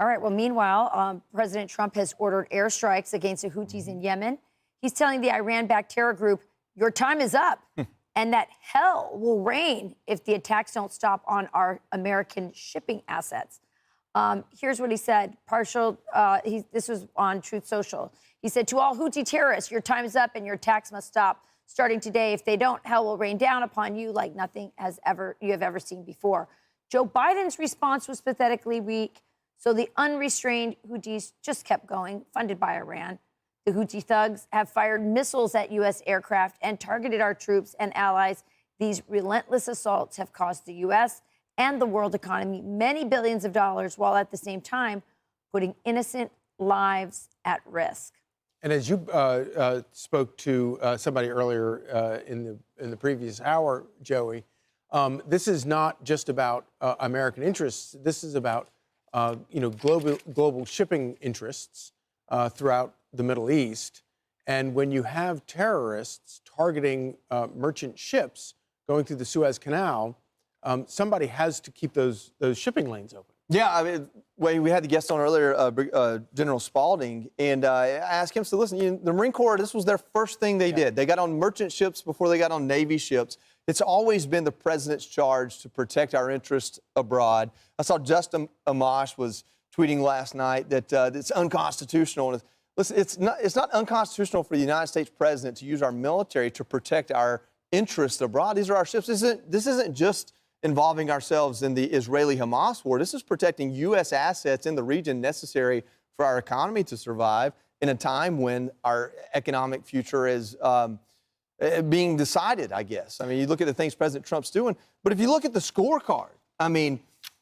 All right. Well, meanwhile, President Trump has ordered airstrikes against the Houthis in Yemen. He's telling the Iran-backed terror group, your time is up, and that hell will rain if the attacks don't stop on our American shipping assets. Here's what he said. This was on Truth Social. He said, to all Houthi terrorists, your time is up and your attacks must stop. Starting today, if they don't, hell will rain down upon you like nothing you have ever seen before. Joe Biden's response was pathetically weak. So the unrestrained Houthis just kept going, funded by Iran. The Houthi thugs have fired missiles at U.S. aircraft and targeted our troops and allies. These relentless assaults have cost the U.S. and the world economy many billions of dollars, while at the same time putting innocent lives at risk. And as you spoke to somebody earlier in the previous hour, Joey, this is not just about American interests. This is about global shipping interests throughout the Middle East. And when you have terrorists targeting merchant ships going through the Suez Canal, somebody has to keep those shipping lanes open. Yeah, I mean, we had the guest on earlier, General Spalding, and I asked him, so listen, the Marine Corps, this was their first thing they did. They got on merchant ships before they got on Navy ships. It's always been the president's charge to protect our interests abroad. I saw Justin Amash was tweeting last night that it's unconstitutional. And listen, it's not unconstitutional for the United States president to use our military to protect our interests abroad. These are our ships. This isn't just involving ourselves in the Israeli-Hamas war. This is protecting U.S. assets in the region necessary for our economy to survive in a time when our economic future is being decided, I guess. I mean, you look at the things President Trump's doing, but if you look at the scorecard, I mean,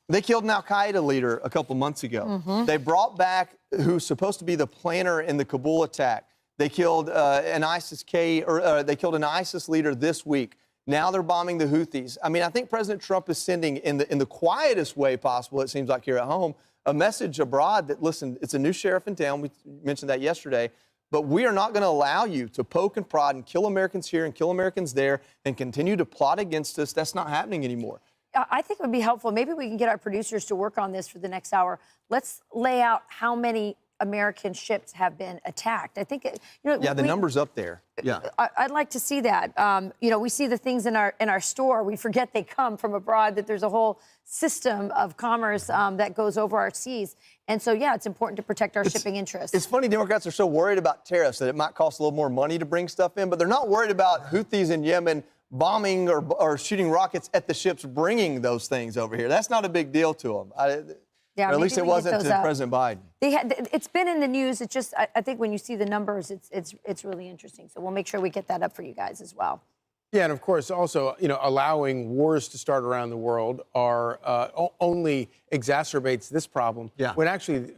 they killed an al-Qaeda leader a couple months ago. They brought back who's supposed to be the planner in the Kabul attack. They killed they killed an ISIS leader this week. Now they're bombing the Houthis. I mean, I think President Trump is sending, in the quietest way possible, it seems like here at home, a message abroad that, listen, it's a new sheriff in town. We mentioned that yesterday. But we are not going to allow you to poke and prod and kill Americans here and kill Americans there and continue to plot against us. That's not happening anymore. I think it would be helpful. Maybe we can get our producers to work on this for the next hour. Let's lay out how many American ships have been attacked. I think, yeah, the number's up there. Yeah, I'd like to see that. We see the things in our store. We forget they come from abroad. That there's a whole system of commerce that goes over our seas. And so, yeah, it's important to protect our shipping interests. It's funny, Democrats are so worried about tariffs that it might cost a little more money to bring stuff in, but they're not worried about Houthis in Yemen bombing or shooting rockets at the ships bringing those things over here. That's not a big deal to them. Yeah, or at least it wasn't to President Biden. It's been in the news. It's just, I think when you see the numbers, it's really interesting. So we'll make sure we get that up for you guys as well. Yeah, and of course, also, allowing wars to start around the world only exacerbates this problem. Yeah. When actually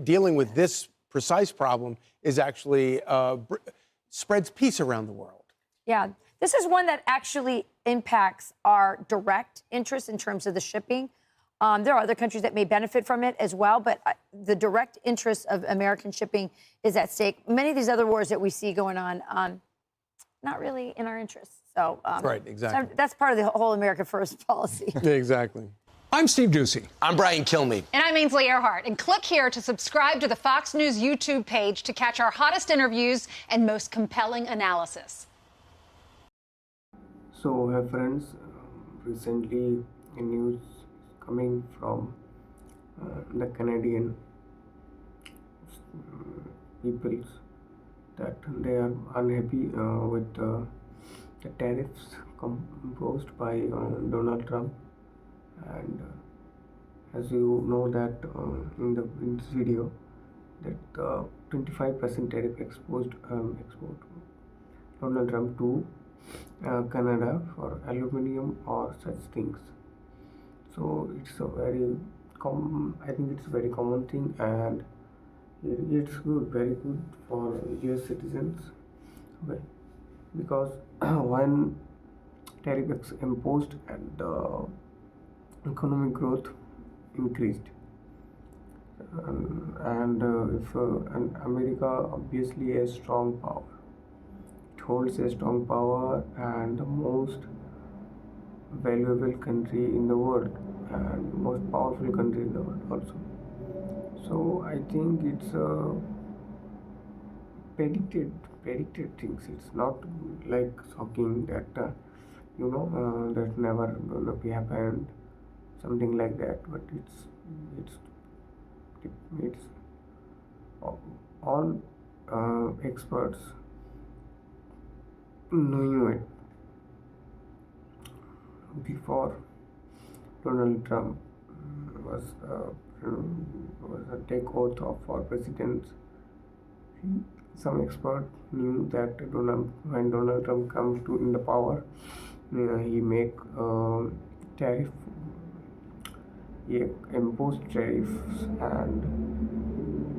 dealing with this precise problem is actually spreads peace around the world. Yeah, this is one that actually impacts our direct interest in terms of the shipping. There are other countries that may benefit from it as well, but the direct interest of American shipping is at stake. Many of these other wars that we see going on, not really in our interests. So right, exactly. So that's part of the whole America First policy. Exactly. I'm Steve Ducey. I'm Brian Kilmeade. And I'm Ainsley Earhart. And click here to subscribe to the Fox News YouTube page to catch our hottest interviews and most compelling analysis. So, friends, recently news coming from the Canadian peoples that they are unhappy with the tariffs imposed by Donald Trump. And as you know that in this video that 25% tariff exposed export Donald Trump to Canada for aluminum or such things. So it's a very I think it's a very common thing, and it's good, very good for US citizens, because when tariff imposed and the economic growth increased, and America obviously has strong power. It holds a strong power and the most valuable country in the world and most powerful country in the world also. I think it's predicted things. It's not like shocking that that's never gonna be happened, something like that. But it's all experts knew it before Donald Trump was a take oath for president. Some expert knew that when Donald Trump comes to in the power, he make tariff, he imposed tariffs, and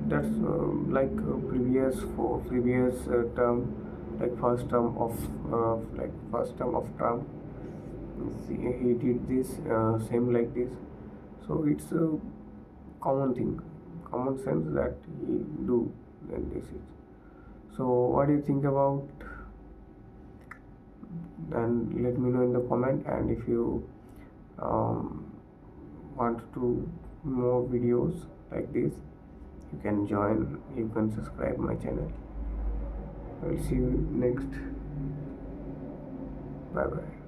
that's previous term, like first term of Trump. He did this same like this, so it's a common thing, common sense that he do. Then this is. So what do you think about? And let me know in the comment. And if you want to more videos like this, you can join. You can subscribe my channel. I'll see you next. Bye bye.